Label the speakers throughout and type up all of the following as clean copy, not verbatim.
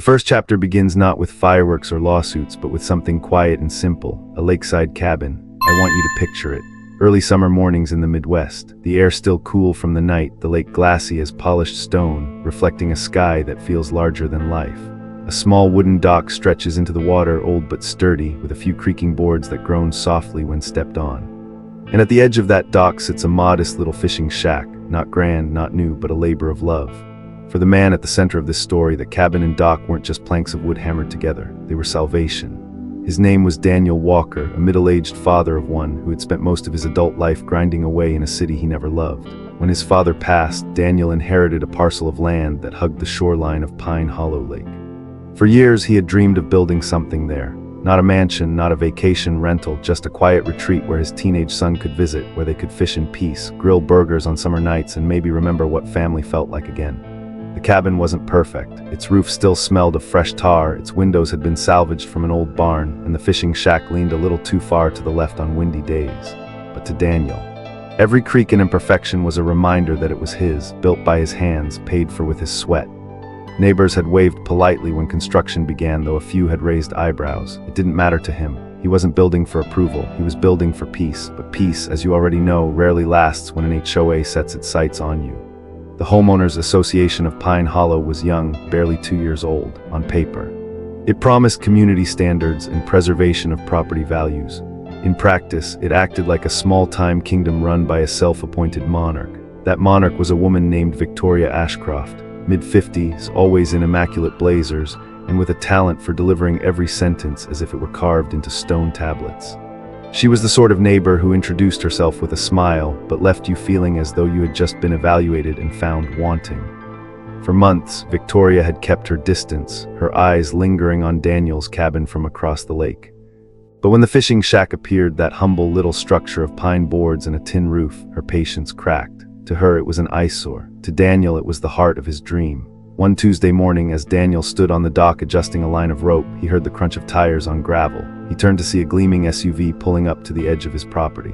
Speaker 1: The first chapter begins not with fireworks or lawsuits, but with something quiet and simple, a lakeside cabin. I want you to picture it. Early summer mornings in the Midwest, the air still cool from the night, the lake glassy as polished stone, reflecting a sky that feels larger than life. A small wooden dock stretches into the water, old but sturdy, with a few creaking boards that groan softly when stepped on. And at the edge of that dock sits a modest little fishing shack, not grand, not new, but a labor of love. For the man at the center of this story, the cabin and dock weren't just planks of wood hammered together, they were salvation. His name was Daniel Walker, a middle-aged father of one who had spent most of his adult life grinding away in a city he never loved. When his father passed, Daniel inherited a parcel of land that hugged the shoreline of Pine Hollow Lake. For years he had dreamed of building something there. Not a mansion, not a vacation rental, just a quiet retreat where his teenage son could visit, where they could fish in peace, grill burgers on summer nights, and maybe remember what family felt like again. The cabin wasn't perfect. Its roof still smelled of fresh tar, its windows had been salvaged from an old barn, and the fishing shack leaned a little too far to the left on windy days. But to Daniel, every creak and imperfection was a reminder that it was his, built by his hands, paid for with his sweat. Neighbors had waved politely when construction began, though a few had raised eyebrows. It didn't matter to him. He wasn't building for approval, he was building for peace. But peace, as you already know, rarely lasts when an HOA sets its sights on you. The Homeowners Association of Pine Hollow was young, barely 2 years old, on paper. It promised community standards and preservation of property values. In practice, it acted like a small-time kingdom run by a self-appointed monarch. That monarch was a woman named Victoria Ashcroft, mid-50s, always in immaculate blazers, and with a talent for delivering every sentence as if it were carved into stone tablets. She was the sort of neighbor who introduced herself with a smile, but left you feeling as though you had just been evaluated and found wanting. For months, Victoria had kept her distance, her eyes lingering on Daniel's cabin from across the lake. But when the fishing shack appeared, that humble little structure of pine boards and a tin roof, her patience cracked. To her, it was an eyesore. To Daniel, it was the heart of his dream. One Tuesday morning, as Daniel stood on the dock adjusting a line of rope, he heard the crunch of tires on gravel. He turned to see a gleaming SUV pulling up to the edge of his property.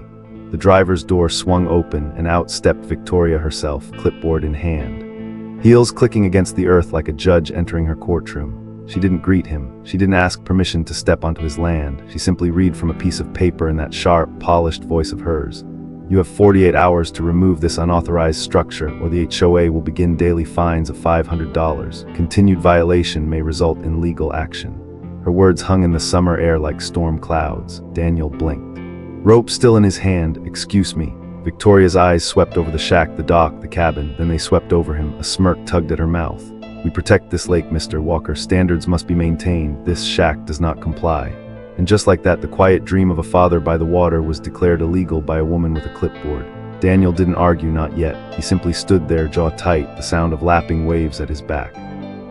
Speaker 1: The driver's door swung open, and out stepped Victoria herself, clipboard in hand. Heels clicking against the earth like a judge entering her courtroom. She didn't greet him. She didn't ask permission to step onto his land. She simply read from a piece of paper in that sharp, polished voice of hers. You have 48 hours to remove this unauthorized structure, or the HOA will begin daily fines of $500. Continued violation may result in legal action. Her words hung in the summer air like storm clouds. Daniel blinked. Rope still in his hand. "Excuse me." Victoria's eyes swept over the shack, the dock, the cabin, then they swept over him. A smirk tugged at her mouth. "We protect this lake, Mr. Walker. Standards must be maintained. This shack does not comply." And just like that, the quiet dream of a father by the water was declared illegal by a woman with a clipboard. Daniel didn't argue, not yet. He simply stood there, jaw tight, the sound of lapping waves at his back.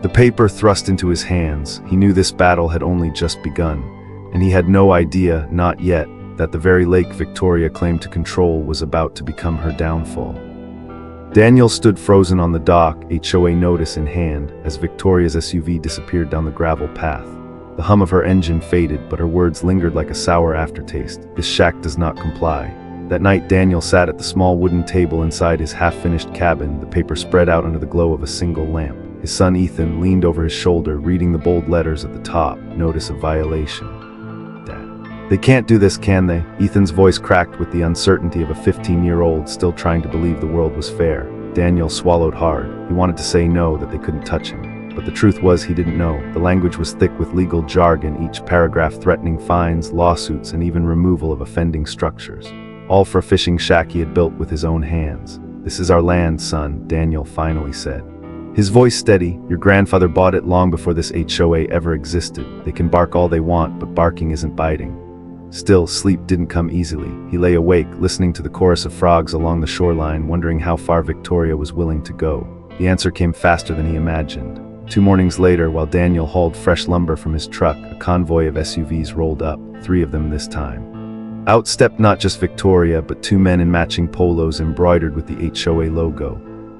Speaker 1: The paper thrust into his hands. He knew this battle had only just begun, and he had no idea, not yet, that the very lake Victoria claimed to control was about to become her downfall. Daniel stood frozen on the dock, HOA notice in hand, as Victoria's SUV disappeared down the gravel path. The hum of her engine faded, but her words lingered like a sour aftertaste. This shack does not comply. That night, Daniel sat at the small wooden table inside his half-finished cabin, the paper spread out under the glow of a single lamp. His son Ethan leaned over his shoulder, reading the bold letters at the top, notice of violation. "Dad, they can't do this, can they?" Ethan's voice cracked with the uncertainty of a 15-year-old still trying to believe the world was fair. Daniel swallowed hard. He wanted to say no, that they couldn't touch him. But the truth was he didn't know. The language was thick with legal jargon, each paragraph threatening fines, lawsuits, and even removal of offending structures. All for a fishing shack he had built with his own hands. "This is our land, son," Daniel finally said. His voice steady. "Your grandfather bought it long before this HOA ever existed. They can bark all they want, but barking isn't biting." Still, sleep didn't come easily. He lay awake, listening to the chorus of frogs along the shoreline, wondering how far Victoria was willing to go. The answer came faster than he imagined. 2 mornings later, while Daniel hauled fresh lumber from his truck, a convoy of SUVs rolled up, 3 of them this time. Out stepped not just Victoria, but 2 men in matching polos embroidered with the HOA logo.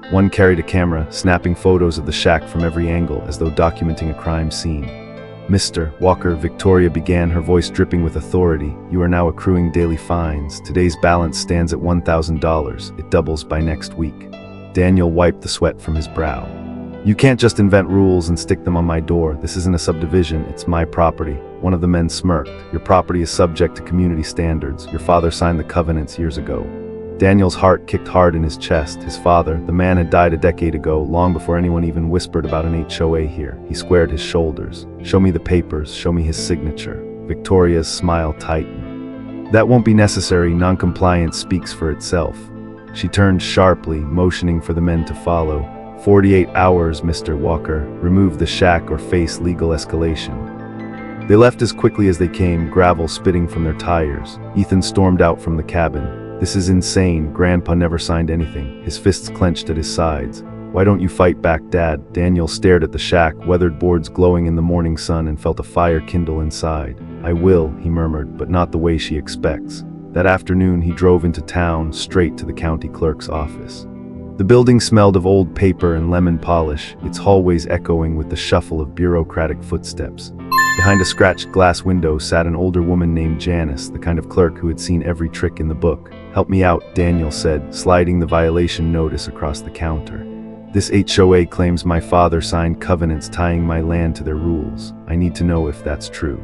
Speaker 1: One carried a camera, snapping photos of the shack from every angle, as though documenting a crime scene. "Mr. Walker," Victoria began, her voice dripping with authority, "you are now accruing daily fines. Today's balance stands at $1,000. It doubles by next week." Daniel wiped the sweat from his brow. You can't just invent rules and stick them on my door. This isn't a subdivision, it's my property. One of the men smirked. Your property is subject to community standards. Your father signed the covenants years ago. Daniel's heart kicked hard in his chest. His father, the man, had died a decade ago, long before anyone even whispered about an HOA here. He squared his shoulders. Show me the papers, show me his signature. Victoria's smile tightened. That won't be necessary, non-compliance speaks for itself. She turned sharply, motioning for the men to follow. 48 hours, Mr. Walker. Remove the shack or face legal escalation. They left as quickly as they came, gravel spitting from their tires. Ethan stormed out from the cabin. This is insane. Grandpa never signed anything. His fists clenched at his sides. Why don't you fight back, Dad? Daniel stared at the shack, weathered boards glowing in the morning sun, and felt a fire kindle inside. I will, he murmured, but not the way she expects. That afternoon he drove into town, straight to the county clerk's office. The building smelled of old paper and lemon polish, its hallways echoing with the shuffle of bureaucratic footsteps. Behind a scratched glass window sat an older woman named Janice, the kind of clerk who had seen every trick in the book. Help me out, Daniel said, sliding the violation notice across the counter. This HOA claims my father signed covenants tying my land to their rules. I need to know if that's true.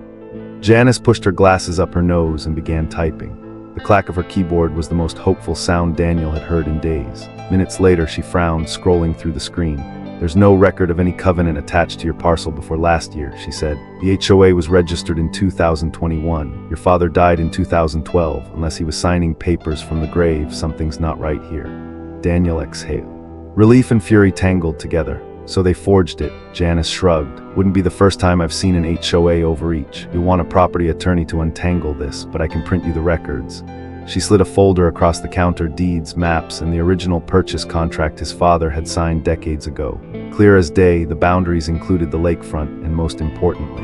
Speaker 1: Janice pushed her glasses up her nose and began typing. The clack of her keyboard was the most hopeful sound Daniel had heard in days. Minutes later, she frowned, scrolling through the screen. There's no record of any covenant attached to your parcel before last year, she said. The HOA was registered in 2021. Your father died in 2012. Unless he was signing papers from the grave, something's not right here. Daniel exhaled. Relief and fury tangled together. So they forged it, Janice shrugged. Wouldn't be the first time I've seen an HOA overreach. You'll want a property attorney to untangle this, but I can print you the records. She slid a folder across the counter, deeds, maps, and the original purchase contract his father had signed decades ago. Clear as day, the boundaries included the lakefront, and most importantly,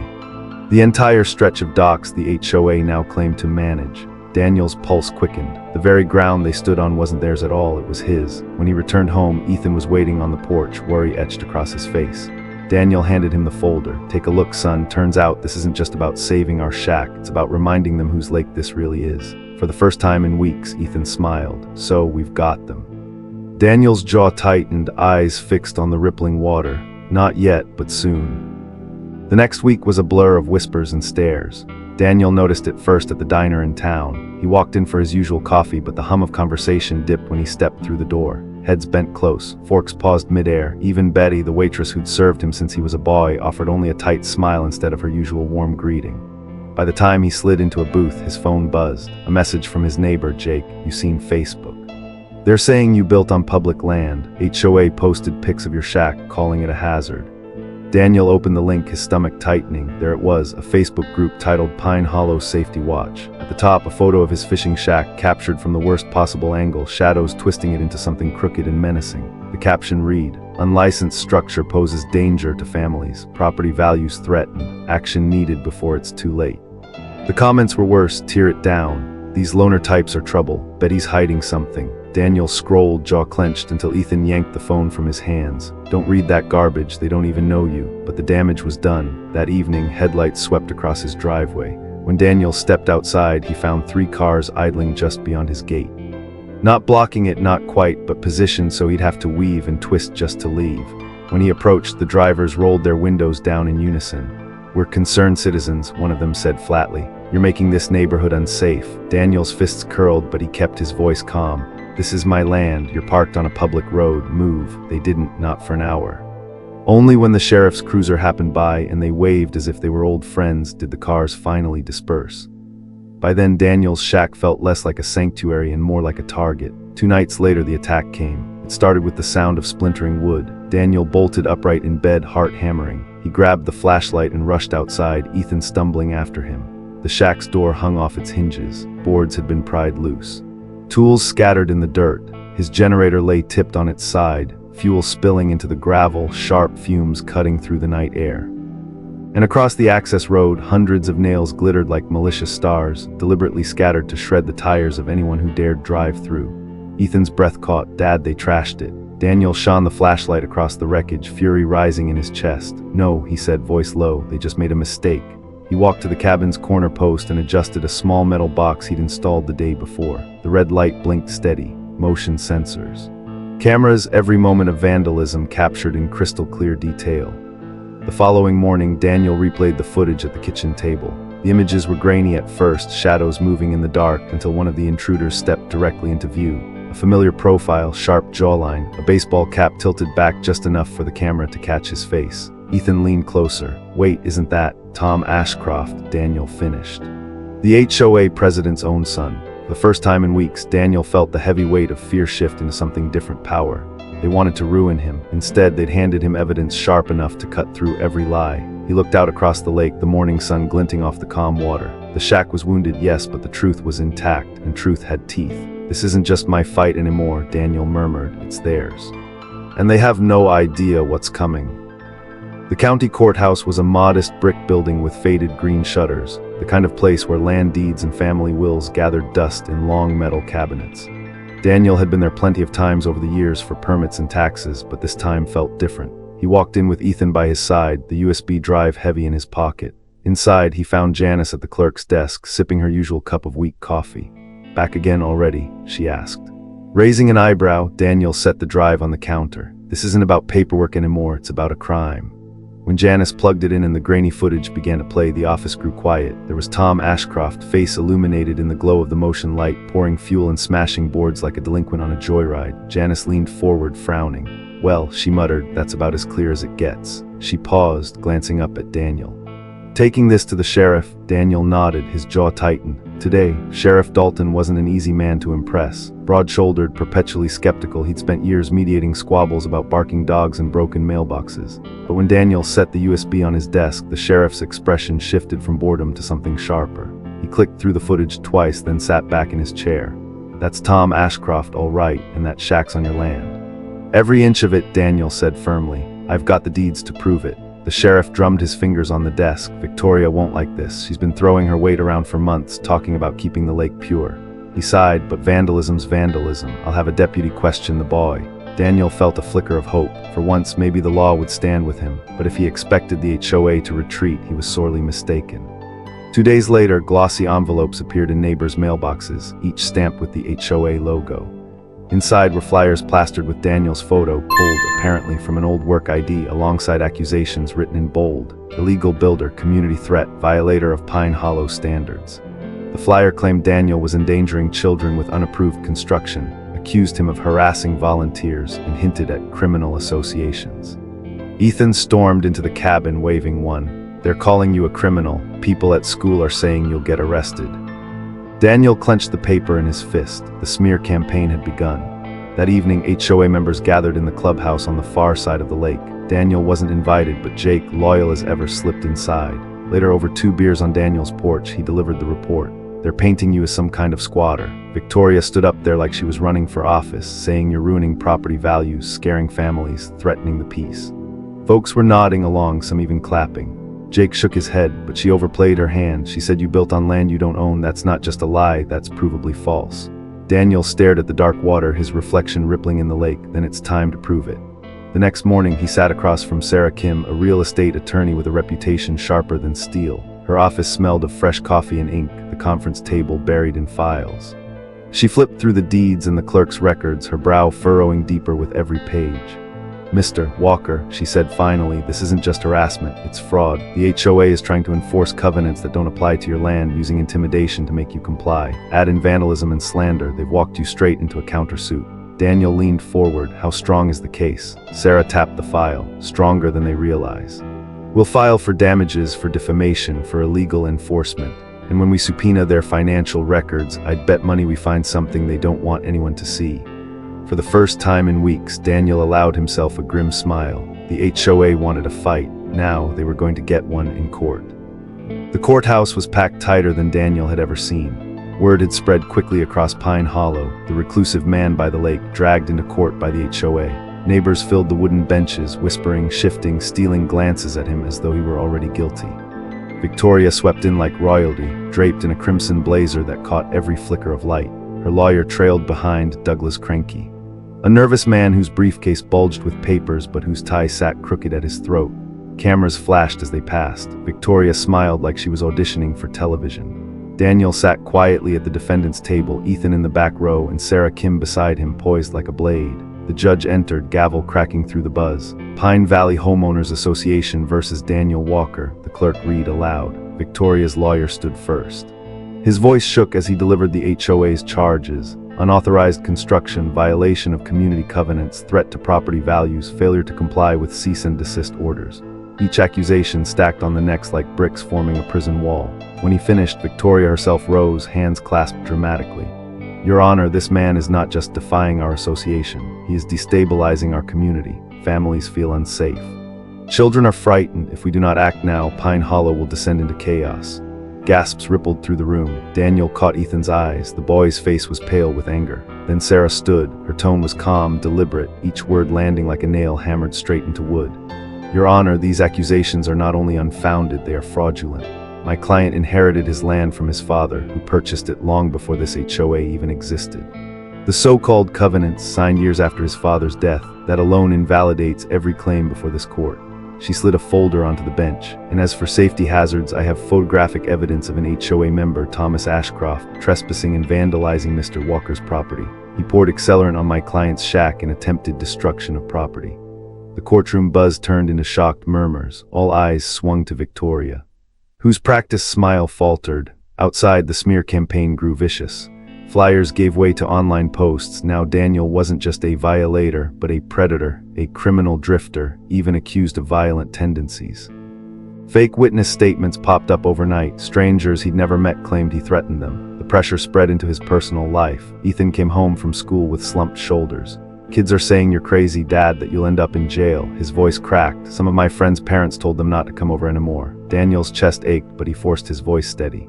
Speaker 1: the entire stretch of docks the HOA now claimed to manage. Daniel's pulse quickened. The very ground they stood on wasn't theirs at all, it was his. When he returned home, Ethan was waiting on the porch, worry etched across his face. Daniel handed him the folder. Take a look, son. Turns out this isn't just about saving our shack, it's about reminding them whose lake this really is. For the first time in weeks, Ethan smiled. So, we've got them. Daniel's jaw tightened, eyes fixed on the rippling water. Not yet, but soon. The next week was a blur of whispers and stares. Daniel noticed it first at the diner in town. He walked in for his usual coffee, but the hum of conversation dipped when he stepped through the door. Heads bent close, forks paused midair. Even Betty, the waitress who'd served him since he was a boy, offered only a tight smile instead of her usual warm greeting. By the time he slid into a booth, his phone buzzed. A message from his neighbor, Jake. You seen Facebook? They're saying you built on public land. HOA posted pics of your shack, calling it a hazard. Daniel opened the link, his stomach tightening. There it was, a Facebook group titled Pine Hollow Safety Watch. At the top, a photo of his fishing shack captured from the worst possible angle, shadows twisting it into something crooked and menacing. The caption read, "Unlicensed structure poses danger to families. Property values threatened. Action needed before it's too late." The comments were worse. Tear it down. These loner types are trouble. Betty's hiding something. Daniel scrolled, jaw clenched, until Ethan yanked the phone from his hands. Don't read that garbage, they don't even know you. But the damage was done. That evening, headlights swept across his driveway. When Daniel stepped outside, he found 3 cars idling just beyond his gate. Not blocking it, not quite, but positioned so he'd have to weave and twist just to leave. When he approached, the drivers rolled their windows down in unison. "We're concerned citizens," one of them said flatly. "You're making this neighborhood unsafe." Daniel's fists curled, but he kept his voice calm. "This is my land. You're parked on a public road. Move." They didn't, not for an hour. Only when the sheriff's cruiser happened by and they waved as if they were old friends did the cars finally disperse. By then, Daniel's shack felt less like a sanctuary and more like a target. 2 nights later, the attack came. It started with the sound of splintering wood. Daniel bolted upright in bed, heart hammering. He grabbed the flashlight and rushed outside, Ethan stumbling after him. The shack's door hung off its hinges. Boards had been pried loose. Tools scattered in the dirt. His generator lay tipped on its side, fuel spilling into the gravel, sharp fumes cutting through the night air. And across the access road, hundreds of nails glittered like malicious stars, deliberately scattered to shred the tires of anyone who dared drive through. Ethan's breath caught. "Dad, they trashed it." Daniel shone the flashlight across the wreckage, fury rising in his chest. "No," he said, voice low, "they just made a mistake." He walked to the cabin's corner post and adjusted a small metal box he'd installed the day before. The red light blinked steady. Motion sensors. Cameras, every moment of vandalism captured in crystal clear detail. The following morning, Daniel replayed the footage at the kitchen table. The images were grainy at first, shadows moving in the dark until one of the intruders stepped directly into view. A familiar profile, sharp jawline, a baseball cap tilted back just enough for the camera to catch his face. Ethan leaned closer. "Wait, isn't that Tom Ashcroft?" Daniel finished. The HOA president's own son. For the first time in weeks, Daniel felt the heavy weight of fear shift into something different: power. They wanted to ruin him. Instead, they'd handed him evidence sharp enough to cut through every lie. He looked out across the lake, the morning sun glinting off the calm water. The shack was wounded, yes, but the truth was intact, and truth had teeth. "This isn't just my fight anymore," Daniel murmured. "It's theirs. And they have no idea what's coming." The county courthouse was a modest brick building with faded green shutters, the kind of place where land deeds and family wills gathered dust in long metal cabinets. Daniel had been there plenty of times over the years for permits and taxes, but this time felt different. He walked in with Ethan by his side, the USB drive heavy in his pocket. Inside, he found Janice at the clerk's desk, sipping her usual cup of weak coffee. "Back again already?" she asked. Raising an eyebrow, Daniel set the drive on the counter. "This isn't about paperwork anymore, it's about a crime." When Janice plugged it in and the grainy footage began to play, the office grew quiet. There was Tom Ashcroft, face illuminated in the glow of the motion light, pouring fuel and smashing boards like a delinquent on a joyride. Janice leaned forward, frowning. "Well," she muttered, "that's about as clear as it gets." She paused, glancing up at Daniel. "Taking this to the sheriff?" Daniel nodded, his jaw tightened. Today, Sheriff Dalton wasn't an easy man to impress. Broad-shouldered, perpetually skeptical, he'd spent years mediating squabbles about barking dogs and broken mailboxes. But when Daniel set the USB on his desk, the sheriff's expression shifted from boredom to something sharper. He clicked through the footage twice, then sat back in his chair. "That's Tom Ashcroft, all right, and that shack's on your land." "Every inch of it," Daniel said firmly. "I've got the deeds to prove it." The sheriff drummed his fingers on the desk. "Victoria won't like this. She's been throwing her weight around for months, talking about keeping the lake pure." He sighed, "But vandalism's vandalism. I'll have a deputy question the boy." Daniel felt a flicker of hope. For once, maybe the law would stand with him. But if he expected the HOA to retreat, he was sorely mistaken. 2 days later, glossy envelopes appeared in neighbors' mailboxes, each stamped with the HOA logo. Inside were flyers plastered with Daniel's photo, pulled apparently from an old work ID, alongside accusations written in bold: "Illegal builder, community threat, violator of Pine Hollow standards." The flyer claimed Daniel was endangering children with unapproved construction, accused him of harassing volunteers, and hinted at criminal associations. Ethan stormed into the cabin, waving one. "They're calling you a criminal. People at school are saying you'll get arrested." Daniel clenched the paper in his fist. The smear campaign had begun. That evening, HOA members gathered in the clubhouse on the far side of the lake. Daniel wasn't invited, but Jake, loyal as ever, slipped inside. Later, over 2 beers on Daniel's porch, he delivered the report. "They're painting you as some kind of squatter." Victoria stood up there like she was running for office, saying you're ruining property values, scaring families, threatening the peace. Folks were nodding along, some even clapping. Jake shook his head, but she overplayed her hand. She said, "You built on land you don't own. That's not just a lie, that's provably false." Daniel stared at the dark water, his reflection rippling in the lake. Then it's time to prove it. The next morning, he sat across from Sarah Kim, a real estate attorney with a reputation sharper than steel. Her office smelled of fresh coffee and ink, the conference table buried in files. She flipped through the deeds and the clerk's records, her brow furrowing deeper with every page. "Mr. Walker," she said finally, "this isn't just harassment, it's fraud. The HOA is trying to enforce covenants that don't apply to your land, using intimidation to make you comply. Add in vandalism and slander, they've walked you straight into a countersuit." Daniel leaned forward. "How strong is the case?" Sarah tapped the file. "Stronger than they realize. We'll file for damages, for defamation, for illegal enforcement. And when we subpoena their financial records, I'd bet money we find something they don't want anyone to see." For the first time in weeks, Daniel allowed himself a grim smile. The HOA wanted a fight. Now they were going to get one in court. The courthouse was packed tighter than Daniel had ever seen. Word had spread quickly across Pine Hollow. The reclusive man by the lake, dragged into court by the HOA. Neighbors filled the wooden benches, whispering, shifting, stealing glances at him as though he were already guilty. Victoria swept in like royalty, draped in a crimson blazer that caught every flicker of light. Her lawyer trailed behind, Douglas Cranky. A nervous man whose briefcase bulged with papers but whose tie sat crooked at his throat. Cameras flashed as they passed. Victoria smiled like she was auditioning for television. Daniel sat quietly at the defendant's table, Ethan in the back row and Sarah Kim beside him, poised like a blade. The judge entered, gavel cracking through the buzz. Pine Valley Homeowners Association versus Daniel Walker, the clerk read aloud. Victoria's lawyer stood first. His voice shook as he delivered the HOA's charges: unauthorized construction, violation of community covenants, threat to property values, failure to comply with cease and desist orders. Each accusation stacked on the next like bricks forming a prison wall. When he finished, Victoria herself rose, hands clasped dramatically. Your Honor, this man is not just defying our association. He is destabilizing our community. Families feel unsafe. Children are frightened. If we do not act now, Pine Hollow will descend into chaos. Gasps rippled through the room. Daniel caught Ethan's eyes. The boy's face was pale with anger. Then Sarah stood. Her tone was calm, deliberate, each word landing like a nail hammered straight into wood. Your Honor, these accusations are not only unfounded, they are fraudulent. My client inherited his land from his father, who purchased it long before this HOA even existed. The so-called covenants, signed years after his father's death, that alone invalidates every claim before this court. She slid a folder onto the bench. And as for safety hazards, I have photographic evidence of an HOA member, Thomas Ashcroft, trespassing and vandalizing Mr. Walker's property. He poured accelerant on my client's shack and attempted destruction of property. The courtroom buzz turned into shocked murmurs. All eyes swung to Victoria, whose practiced smile faltered. Outside, the smear campaign grew vicious. Flyers gave way to online posts. Now Daniel wasn't just a violator, but a predator, a criminal drifter, even accused of violent tendencies. Fake witness statements popped up overnight. Strangers he'd never met claimed he threatened them. The pressure spread into his personal life. Ethan came home from school with slumped shoulders. Kids are saying you're crazy, Dad, that you'll end up in jail. His voice cracked. Some of my friends' parents told them not to come over anymore. Daniel's chest ached, but he forced his voice steady.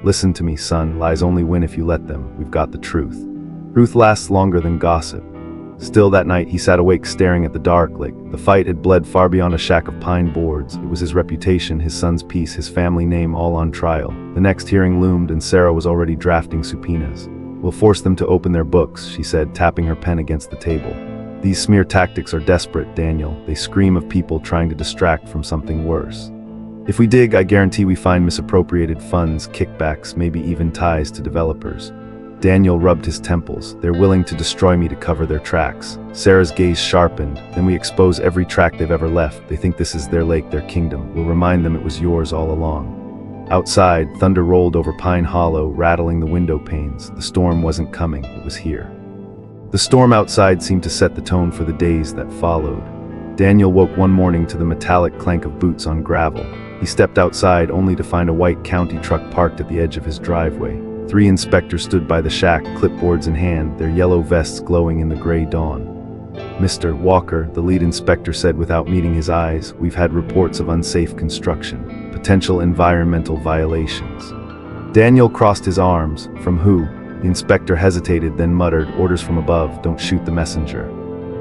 Speaker 1: Listen to me, son. Lies only win if you let them. We've got the truth. Truth lasts longer than gossip. Still that night, he sat awake staring at the dark lake. The fight had bled far beyond a shack of pine boards. It was his reputation, his son's peace, his family name all on trial. The next hearing loomed and Sarah was already drafting subpoenas. We'll force them to open their books, she said, tapping her pen against the table. These smear tactics are desperate, Daniel. They scream of people trying to distract from something worse. If we dig, I guarantee we find misappropriated funds, kickbacks, maybe even ties to developers. Daniel rubbed his temples. They're willing to destroy me to cover their tracks. Sarah's gaze sharpened. Then we expose every track they've ever left. They think this is their lake, their kingdom. We'll remind them it was yours all along. Outside, thunder rolled over Pine Hollow, rattling the window panes. The storm wasn't coming, it was here. The storm outside seemed to set the tone for the days that followed. Daniel woke one morning to the metallic clank of boots on gravel. He stepped outside only to find a white county truck parked at the edge of his driveway. 3 inspectors stood by the shack, clipboards in hand, their yellow vests glowing in the gray dawn. Mr. Walker, the lead inspector said without meeting his eyes, we've had reports of unsafe construction, potential environmental violations. Daniel crossed his arms. From who? The inspector hesitated, then muttered, orders from above, don't shoot the messenger.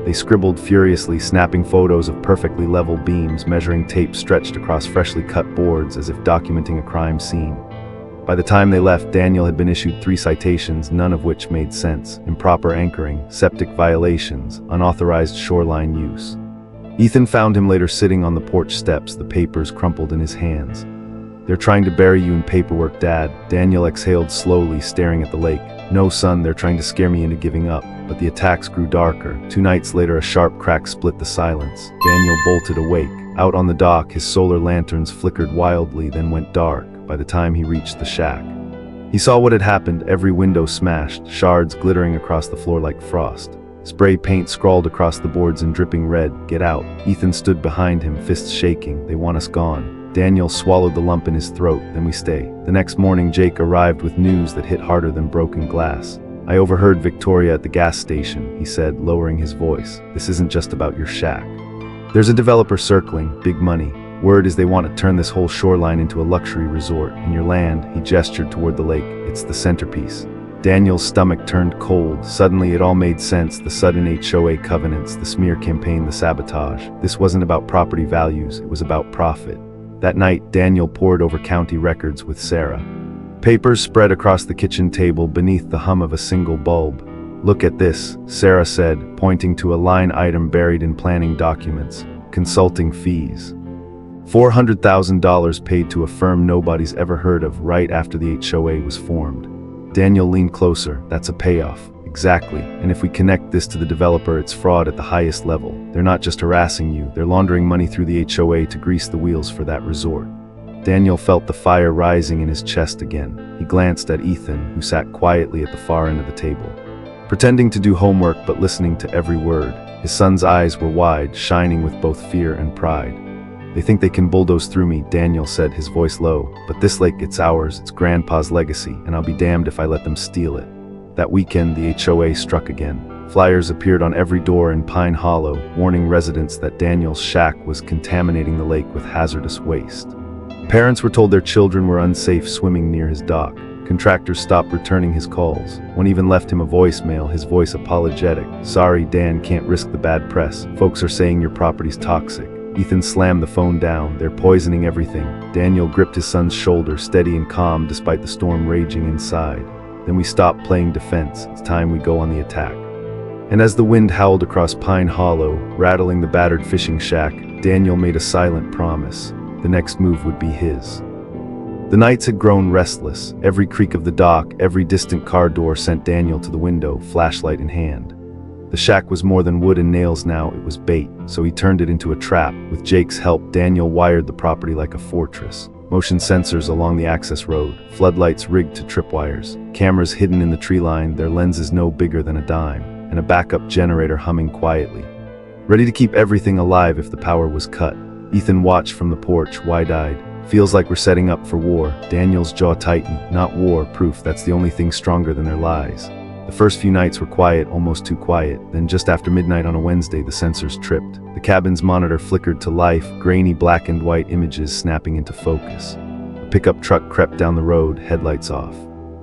Speaker 1: They scribbled furiously, snapping photos of perfectly level beams, measuring tape stretched across freshly cut boards as if documenting a crime scene. By the time they left, Daniel had been issued 3 citations, none of which made sense: improper anchoring, septic violations, unauthorized shoreline use. Ethan found him later sitting on the porch steps, the papers crumpled in his hands. They're trying to bury you in paperwork, Dad. Daniel exhaled slowly, staring at the lake. No, son, they're trying to scare me into giving up. But the attacks grew darker. 2 nights later, a sharp crack split the silence. Daniel bolted awake. Out on the dock, his solar lanterns flickered wildly, then went dark by the time he reached the shack. He saw what had happened, every window smashed, shards glittering across the floor like frost. Spray paint scrawled across the boards in dripping red. Get out. Ethan stood behind him, fists shaking. They want us gone. Daniel swallowed the lump in his throat. Then we stay. The next morning, Jake arrived with news that hit harder than broken glass. I overheard Victoria at the gas station, he said, lowering his voice. This isn't just about your shack. There's a developer circling, big money. Word is they want to turn this whole shoreline into a luxury resort. And your land, he gestured toward the lake, it's the centerpiece. Daniel's stomach turned cold. Suddenly it all made sense. The sudden HOA covenants, the smear campaign, the sabotage. This wasn't about property values, it was about profit. That night, Daniel pored over county records with Sarah. Papers spread across the kitchen table beneath the hum of a single bulb. Look at this, Sarah said, pointing to a line item buried in planning documents. Consulting fees. $400,000 paid to a firm nobody's ever heard of right after the HOA was formed. Daniel leaned closer. That's a payoff. Exactly, and if we connect this to the developer, it's fraud at the highest level. They're not just harassing you, they're laundering money through the HOA to grease the wheels for that resort. Daniel felt the fire rising in his chest again. He glanced at Ethan, who sat quietly at the far end of the table, pretending to do homework but listening to every word. His son's eyes were wide, shining with both fear and pride. "They think they can bulldoze through me," Daniel said, his voice low. "But this lake, it's ours, it's Grandpa's legacy, and I'll be damned if I let them steal it." That weekend, the HOA struck again. Flyers appeared on every door in Pine Hollow, warning residents that Daniel's shack was contaminating the lake with hazardous waste. Parents were told their children were unsafe swimming near his dock. Contractors stopped returning his calls. One even left him a voicemail, his voice apologetic. "Sorry, Dan, can't risk the bad press. Folks are saying your property's toxic." Ethan slammed the phone down. "They're poisoning everything." Daniel gripped his son's shoulder, steady and calm despite the storm raging inside. "Then we stop playing defense. It's time we go on the attack." And as the wind howled across Pine Hollow, rattling the battered fishing shack, Daniel made a silent promise. The next move would be his. The nights had grown restless. Every creak of the dock, every distant car door sent Daniel to the window, flashlight in hand. The shack was more than wood and nails now, it was bait, so he turned it into a trap. With Jake's help, Daniel wired the property like a fortress. Motion sensors along the access road, floodlights rigged to tripwires, cameras hidden in the tree line, their lenses no bigger than a dime, and a backup generator humming quietly, ready to keep everything alive if the power was cut. Ethan watched from the porch, wide-eyed. "Feels like we're setting up for war." Daniel's jaw tightened. "Not war, proof that's the only thing stronger than their lies." The first few nights were quiet, almost too quiet. Then just after midnight on a Wednesday, the sensors tripped. The cabin's monitor flickered to life, grainy black and white images snapping into focus. A pickup truck crept down the road, headlights off.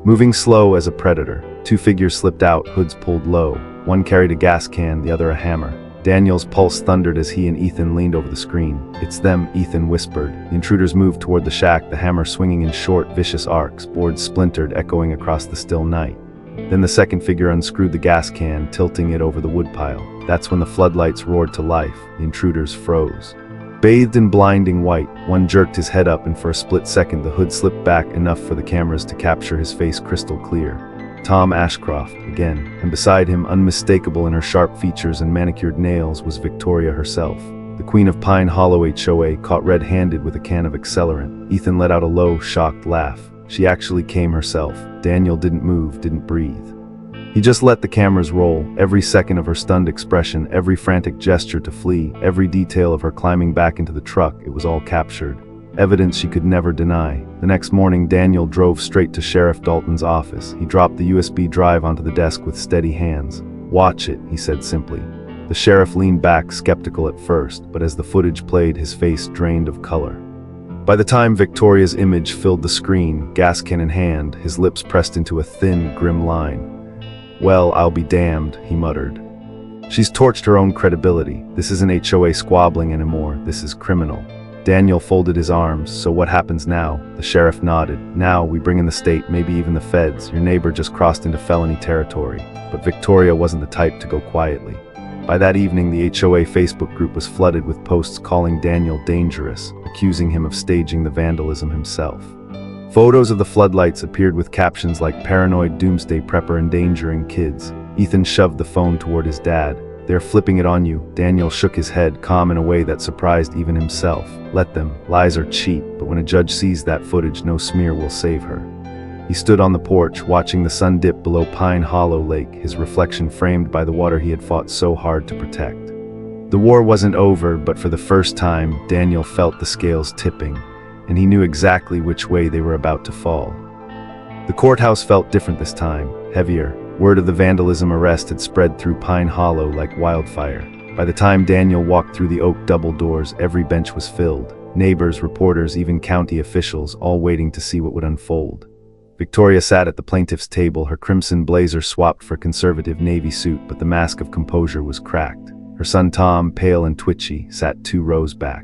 Speaker 1: Moving slow as a predator, two figures slipped out, hoods pulled low. One carried a gas can, the other a hammer. Daniel's pulse thundered as he and Ethan leaned over the screen. "It's them," Ethan whispered. The intruders moved toward the shack, the hammer swinging in short, vicious arcs, boards splintered, echoing across the still night. Then the second figure unscrewed the gas can, tilting it over the woodpile. That's when the floodlights roared to life. The intruders froze. Bathed in blinding white, one jerked his head up, and for a split second the hood slipped back enough for the cameras to capture his face crystal clear. Tom Ashcroft, again, and beside him, unmistakable in her sharp features and manicured nails, was Victoria herself. The Queen of Pine Hollow HOA, caught red-handed with a can of accelerant. Ethan let out a low, shocked laugh. She actually came herself. Daniel didn't move, didn't breathe. He just let the cameras roll, every second of her stunned expression, every frantic gesture to flee, every detail of her climbing back into the truck, it was all captured. Evidence she could never deny. The next morning, Daniel drove straight to Sheriff Dalton's office. He dropped the USB drive onto the desk with steady hands. "Watch it," he said simply. The sheriff leaned back, skeptical at first, but as the footage played, his face drained of color. By the time Victoria's image filled the screen, gas can in hand, his lips pressed into a thin, grim line. "Well, I'll be damned," he muttered. "She's torched her own credibility. This isn't HOA squabbling anymore. This is criminal." Daniel folded his arms. "So what happens now?" The sheriff nodded. "Now we bring in the state, maybe even the feds. Your neighbor just crossed into felony territory." But Victoria wasn't the type to go quietly. By that evening, the HOA Facebook group was flooded with posts calling Daniel dangerous, accusing him of staging the vandalism himself. Photos of the floodlights appeared with captions like "Paranoid doomsday prepper endangering kids." Ethan shoved the phone toward his dad. "They're flipping it on you." Daniel shook his head, calm in a way that surprised even himself. "Let them. Lies are cheap, but when a judge sees that footage, no smear will save her." He stood on the porch, watching the sun dip below Pine Hollow Lake, his reflection framed by the water he had fought so hard to protect. The war wasn't over, but for the first time, Daniel felt the scales tipping, and he knew exactly which way they were about to fall. The courthouse felt different this time, heavier. Word of the vandalism arrest had spread through Pine Hollow like wildfire. By the time Daniel walked through the oak double doors, every bench was filled. Neighbors, reporters, even county officials, all waiting to see what would unfold. Victoria sat at the plaintiff's table, her crimson blazer swapped for conservative navy suit, but the mask of composure was cracked. Her son Tom, pale and twitchy, sat 2 rows back.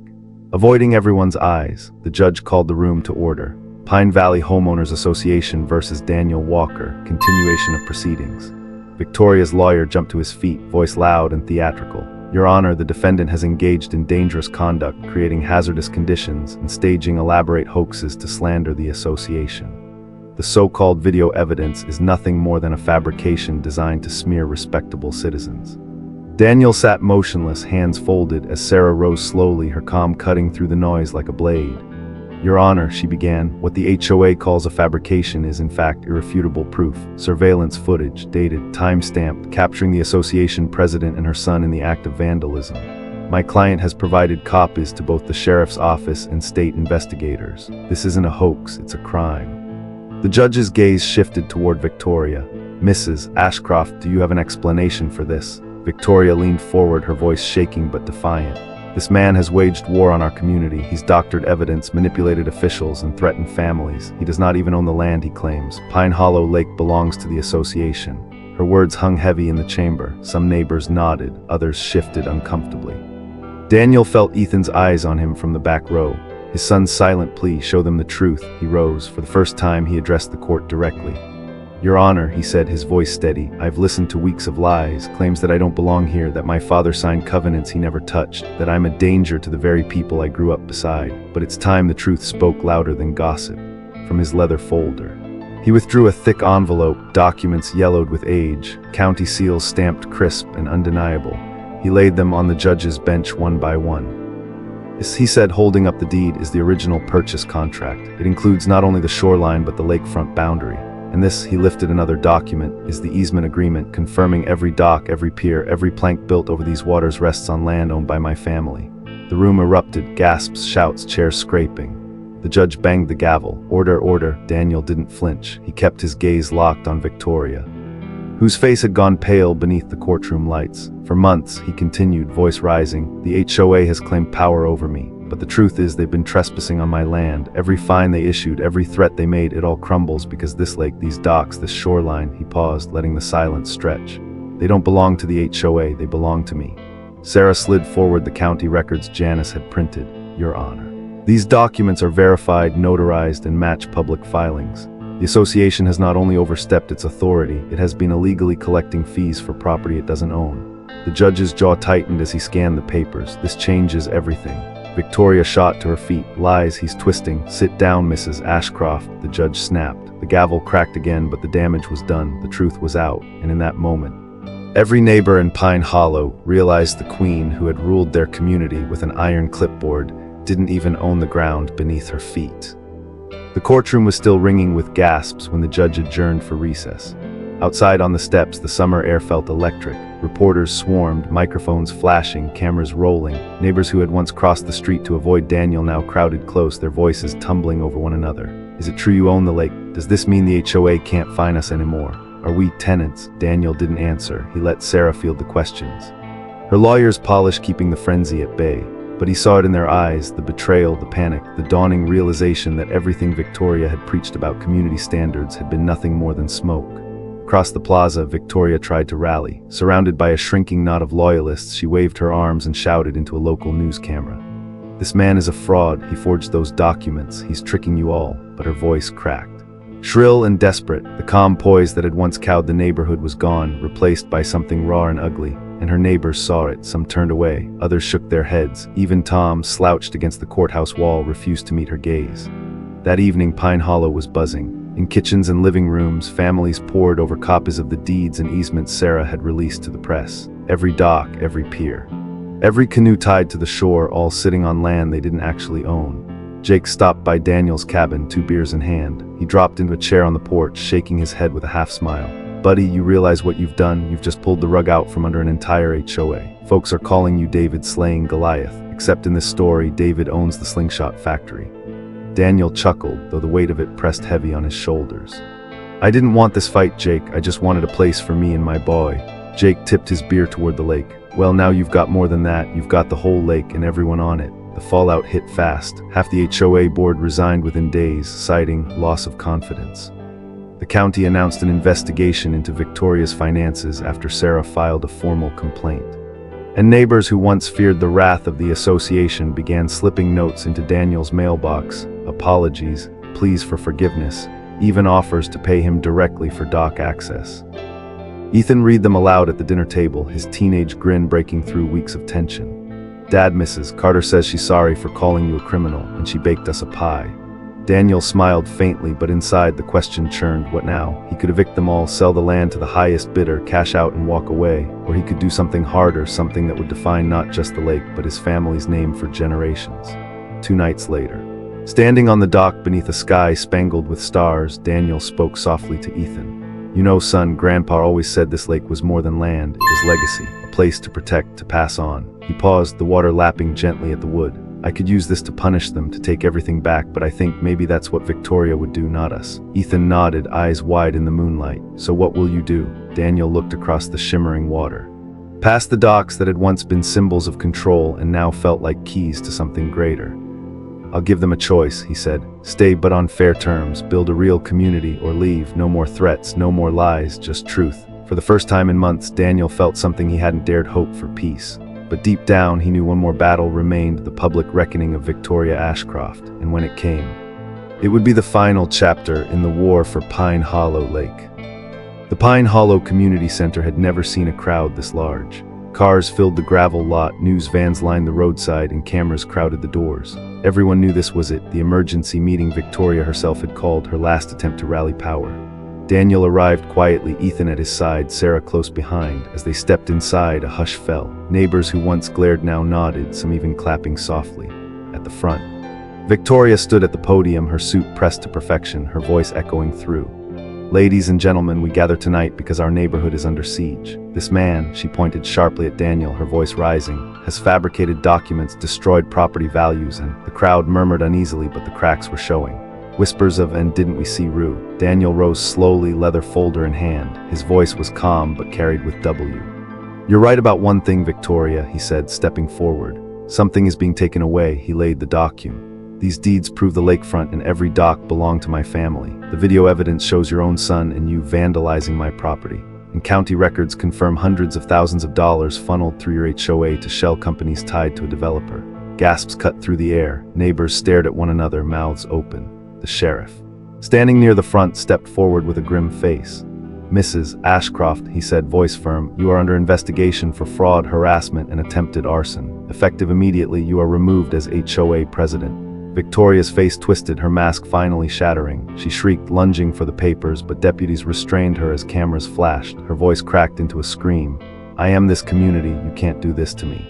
Speaker 1: Avoiding everyone's eyes, the judge called the room to order. Pine Valley Homeowners Association versus Daniel Walker, continuation of proceedings. Victoria's lawyer jumped to his feet, voice loud and theatrical. "Your Honor, the defendant has engaged in dangerous conduct, creating hazardous conditions and staging elaborate hoaxes to slander the association." The so-called video evidence is nothing more than a fabrication designed to smear respectable citizens. Daniel sat motionless, hands folded, as Sarah rose slowly, her calm cutting through the noise like a blade. "Your Honor," she began, "what the HOA calls a fabrication is in fact irrefutable proof. Surveillance footage, dated, time-stamped, capturing the association president and her son in the act of vandalism. My client has provided copies to both the sheriff's office and state investigators. This isn't a hoax, it's a crime." The judge's gaze shifted toward Victoria. "Mrs. Ashcroft, do you have an explanation for this?" Victoria leaned forward, her voice shaking but defiant. "This man has waged war on our community. He's doctored evidence, manipulated officials, and threatened families. He does not even own the land he claims. Pine Hollow Lake belongs to the association." Her words hung heavy in the chamber. Some neighbors nodded, others shifted uncomfortably. Daniel felt Ethan's eyes on him from the back row. His son's silent plea, "Show them the truth." He rose. For the first time, he addressed the court directly. "Your Honor," he said, his voice steady, "I've listened to weeks of lies, claims that I don't belong here, that my father signed covenants he never touched, that I'm a danger to the very people I grew up beside. But it's time the truth spoke louder than gossip." From his leather folder, he withdrew a thick envelope, documents yellowed with age, county seals stamped crisp and undeniable. He laid them on the judge's bench one by one. "This," he said, holding up the deed, "is the original purchase contract. It includes not only the shoreline but the lakefront boundary. And this," he lifted another document, "is the easement agreement confirming every dock, every pier, every plank built over these waters rests on land owned by my family." The room erupted, gasps, shouts, chairs scraping. The judge banged the gavel. "Order, order." Daniel didn't flinch. He kept his gaze locked on Victoria, whose face had gone pale beneath the courtroom lights. "For months," he continued, voice rising, "the HOA has claimed power over me. But the truth is they've been trespassing on my land. Every fine they issued, every threat they made, it all crumbles because this lake, these docks, this shoreline," he paused, letting the silence stretch. "They don't belong to the HOA, they belong to me." Sarah slid forward the county records Janice had printed. "Your Honor, these documents are verified, notarized, and match public filings. The association has not only overstepped its authority, it has been illegally collecting fees for property it doesn't own." The judge's jaw tightened as he scanned the papers. "This changes everything." Victoria shot to her feet. "Lies, he's twisting." "Sit down, Mrs. Ashcroft," the judge snapped. The gavel cracked again, but the damage was done. The truth was out, and in that moment, every neighbor in Pine Hollow realized the queen who had ruled their community with an iron clipboard didn't even own the ground beneath her feet. The courtroom was still ringing with gasps when the judge adjourned for recess. Outside on the steps, the summer air felt electric. Reporters swarmed, microphones flashing, cameras rolling. Neighbors who had once crossed the street to avoid Daniel now crowded close, their voices tumbling over one another. "Is it true you own the lake? Does this mean the HOA can't fine us anymore? Are we tenants?" Daniel didn't answer. He let Sarah field the questions, her lawyer's polish keeping the frenzy at bay. But he saw it in their eyes, the betrayal, the panic, the dawning realization that everything Victoria had preached about community standards had been nothing more than smoke. Across the plaza, Victoria tried to rally. Surrounded by a shrinking knot of loyalists, she waved her arms and shouted into a local news camera. "This man is a fraud. He forged those documents. He's tricking you all." But her voice cracked. Shrill and desperate, the calm poise that had once cowed the neighborhood was gone, replaced by something raw and ugly. And her neighbors saw it. Some turned away, others shook their heads. Even Tom, slouched against the courthouse wall, refused to meet her gaze. That evening, Pine Hollow was buzzing. In kitchens and living rooms, families pored over copies of the deeds and easements Sarah had released to the press. Every dock, every pier, every canoe tied to the shore, all sitting on land they didn't actually own. Jake stopped by Daniel's cabin, 2 beers in hand. He dropped into a chair on the porch, shaking his head with a half smile. "Buddy, you realize what you've done? You've just pulled the rug out from under an entire HOA. Folks are calling you David slaying Goliath. Except in this story, David owns the slingshot factory." Daniel chuckled, though the weight of it pressed heavy on his shoulders. "I didn't want this fight, Jake. I just wanted a place for me and my boy." Jake tipped his beer toward the lake. "Well, now you've got more than that. You've got the whole lake and everyone on it." The fallout hit fast. Half the HOA board resigned within days, citing loss of confidence. The county announced an investigation into Victoria's finances after Sarah filed a formal complaint. And neighbors who once feared the wrath of the association began slipping notes into Daniel's mailbox. Apologies, pleas for forgiveness, even offers to pay him directly for dock access. Ethan read them aloud at the dinner table, his teenage grin breaking through weeks of tension. "Dad, Mrs. Carter says she's sorry for calling you a criminal, and she baked us a pie." Daniel smiled faintly, but inside the question churned. What now? He could evict them all, sell the land to the highest bidder, cash out and walk away. Or he could do something harder, something that would define not just the lake, but his family's name for generations. 2 nights later, standing on the dock beneath a sky spangled with stars, Daniel spoke softly to Ethan. You know, son, Grandpa always said this lake was more than land, it was legacy, a place to protect, to pass on. He paused, the water lapping gently at the wood. I could use this to punish them, to take everything back, but I think maybe that's what Victoria would do, not us. Ethan nodded, eyes wide in the moonlight. So what will you do? Daniel looked across the shimmering water, past the docks that had once been symbols of control and now felt like keys to something greater. I'll give them a choice, he said. Stay, but on fair terms, build a real community, or leave. No more threats, no more lies, just truth. For the first time in months, Daniel felt something he hadn't dared hope for: peace. But deep down, he knew one more battle remained, the public reckoning of Victoria Ashcroft. And when it came, it would be the final chapter in the war for Pine Hollow Lake. The Pine Hollow Community Center had never seen a crowd this large. Cars filled the gravel lot, news vans lined the roadside, and cameras crowded the doors. Everyone knew this was it, the emergency meeting Victoria herself had called, her last attempt to rally power. Daniel arrived quietly, Ethan at his side, Sarah close behind. As they stepped inside, a hush fell. Neighbors who once glared now nodded, some even clapping softly. At the front, Victoria stood at the podium, her suit pressed to perfection, her voice echoing through. Ladies and gentlemen, we gather tonight because our neighborhood is under siege. This man, she pointed sharply at Daniel, her voice rising, has fabricated documents, destroyed property values, and the crowd murmured uneasily, but the cracks were showing. Whispers of, and didn't we see Rue? Daniel rose slowly, leather folder in hand. His voice was calm, but carried with W. You're right about one thing, Victoria, he said, stepping forward. Something is being taken away. He laid the document. These deeds prove the lakefront and every dock belong to my family. The video evidence shows your own son and you vandalizing my property. And county records confirm hundreds of thousands of dollars funneled through your HOA to shell companies tied to a developer. Gasps cut through the air. Neighbors stared at one another, mouths open. The sheriff, standing near the front, stepped forward with a grim face. Mrs. Ashcroft, he said, voice firm, you are under investigation for fraud, harassment, and attempted arson. Effective immediately, you are removed as HOA president. Victoria's face twisted, her mask finally shattering. She shrieked, lunging for the papers, but deputies restrained her as cameras flashed. Her voice cracked into a scream. I am this community, you can't do this to me.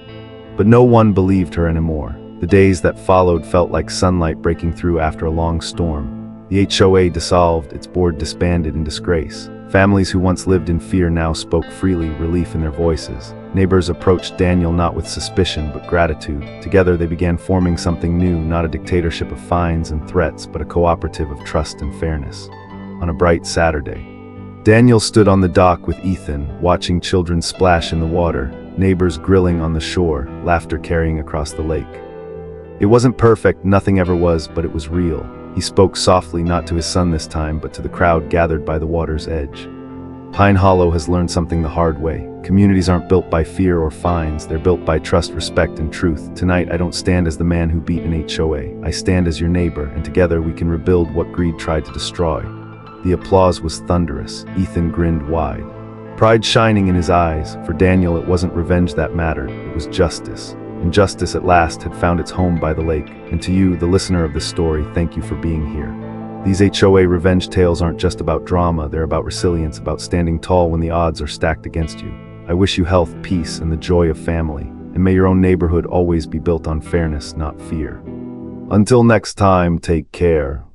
Speaker 1: But no one believed her anymore. The days that followed felt like sunlight breaking through after a long storm. The HOA dissolved, its board disbanded in disgrace. Families who once lived in fear now spoke freely, relief in their voices. Neighbors approached Daniel not with suspicion but gratitude. Together they began forming something new, not a dictatorship of fines and threats, but a cooperative of trust and fairness. On a bright Saturday, Daniel stood on the dock with Ethan, watching children splash in the water, neighbors grilling on the shore, laughter carrying across the lake. It wasn't perfect, nothing ever was, but it was real. He spoke softly, not to his son this time, but to the crowd gathered by the water's edge. Pine Hollow has learned something the hard way. Communities aren't built by fear or fines, they're built by trust, respect, and truth. Tonight, I don't stand as the man who beat an HOA. I stand as your neighbor, and together we can rebuild what greed tried to destroy. The applause was thunderous. Ethan grinned wide, pride shining in his eyes. For Daniel, it wasn't revenge that mattered, it was justice. And justice at last had found its home by the lake. And to you, the listener of this story, thank you for being here. These HOA revenge tales aren't just about drama, they're about resilience, about standing tall when the odds are stacked against you. I wish you health, peace, and the joy of family. And may your own neighborhood always be built on fairness, not fear. Until next time, take care.